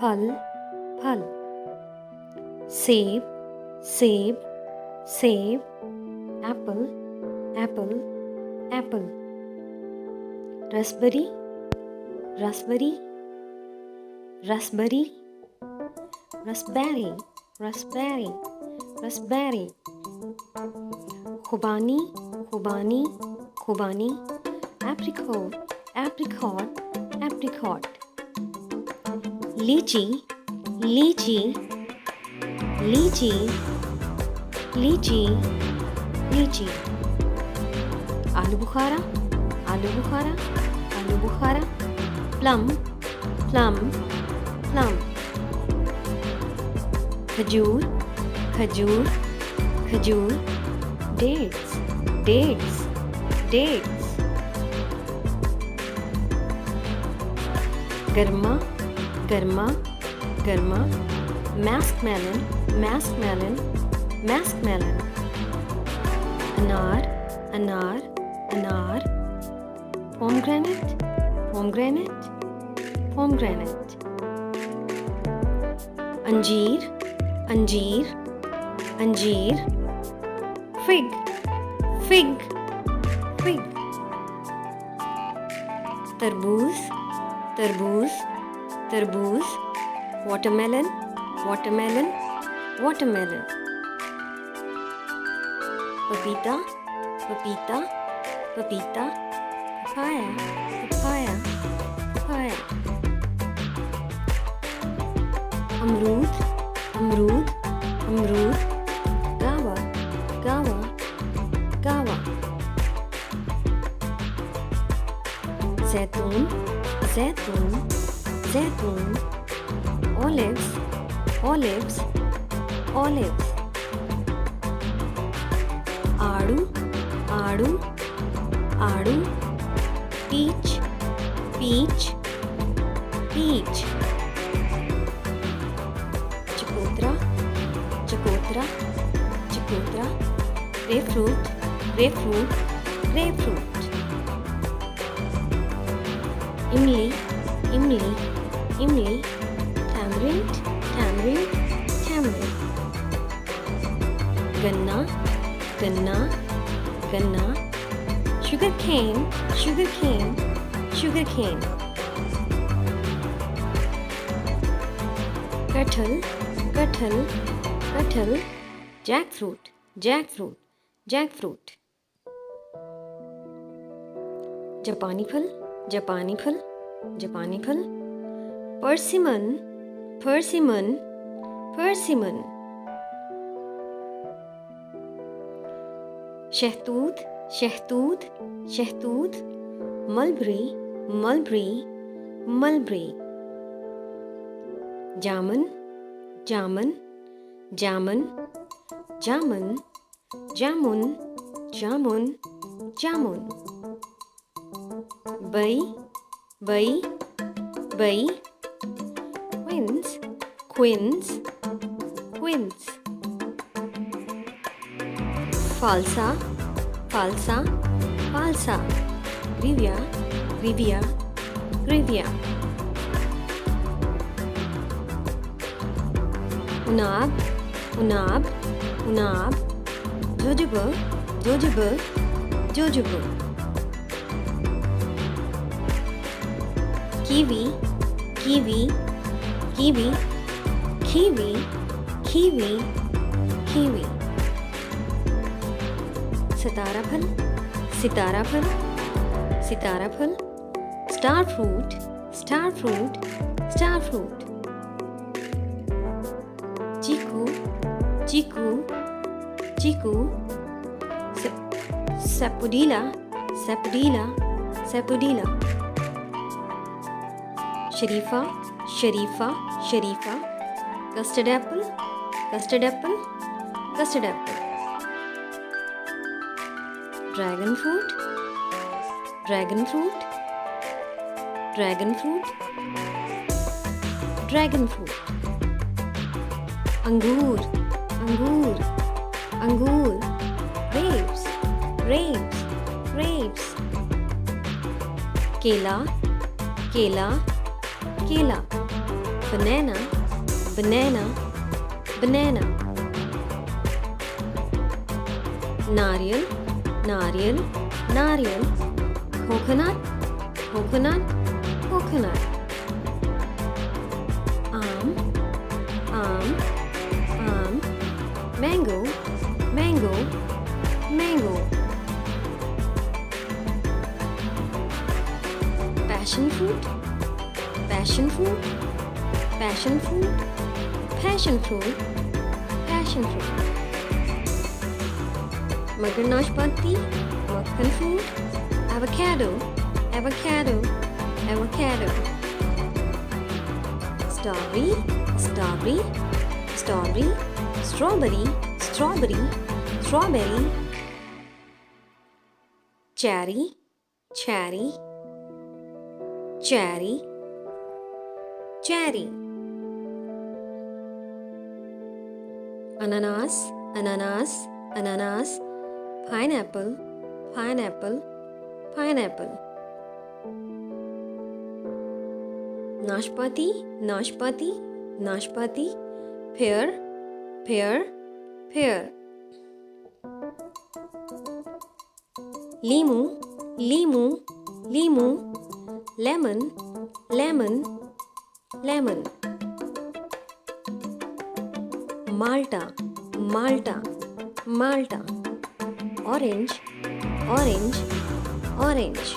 फल फल। सेब सेब सेब। Apple Apple Apple. Raspberry raspberry raspberry. Raspberry raspberry raspberry. खुबानी खुबानी खुबानी। Apricot apricot apricot. लीची लीची लीची लीची लीची। आलू बुखारा आलू बुखारा आलू बुखारा। Plum plum plum. खजूर खजूर खजूर। Dates dates dates. गर्मा गर्मा गर्मा। Muskmelon muskmelon muskmelon. अनार अनार अनार। Pomegranate pomegranate pomegranate. अंजीर अंजीर अंजीर। Fig fig fig. तरबूज तरबूज तरबूज। Watermelon watermelon watermelon. पपीता पपीता पपीता। Papaya papaya papaya. अमरूद अमरूद अमरूद। Guava guava guava. जैतून जैतून जैतून। Olives olives olives. आड़ू आड़ू आड़ू। Peach peach peach. चकोतरा चकोतरा चकोतरा। Grapefruit grapefruit grapefruit. इमली इमली इमली। Tamarind tamarind tamarind. गन्ना गन्ना गन्ना। Sugar cane sugar cane sugar cane. कटहल कटहल कटहल। Jackfruit jackfruit jackfruit. जापानी फल जापानी फल जापानी फल। पर्सिमन पर्सिमन पर्सिमन। शहतूत शहतूत शहतूत। Mulberry mulberry mulberry. जामुन जामुन जामुन जामुन जामुन जामुन जामुन। बई बई बई। Quince quince quince. फालसा फालसा फालसा। Grewia grewia grewia. उनाब उनाब उनाब। Jojoba jojoba jojoba. Kiwi kiwi kiwi kiwi kiwi kiwi. सितारा फल सितारा फल सितारा फल। Star fruit star fruit star fruit. चीकू चीकू चीकू। Sapodilla sapodilla sapodilla. शरीफा शरीफा शरीफा। Custard apple custard apple custard apple. Dragon fruit dragon fruit dragon fruit dragon fruit. अंगूर अंगूर अंगूर। Grapes grapes grapes. केला केला केला। banana, banana, banana. Nariyal, nariyal, nariyal. Coconut, coconut, coconut. Aam, aam, aam. Mango, mango, mango. Passion fruit, passion fruit, passion fruit, passion fruit, passion fruit. Magar nashpati, makhan fruit, avocado, avocado, avocado. Strawberry, strawberry, strawberry, strawberry, strawberry, strawberry. Cherry, cherry, cherry, cherry. Ananas, ananas, ananas. Pineapple, pineapple, pineapple. Nashpati, nashpati, nashpati. Pear, pear, pear. Limu, limu, limu. Lemon, lemon, lemon. Malta, Malta, Malta. Orange, orange, orange.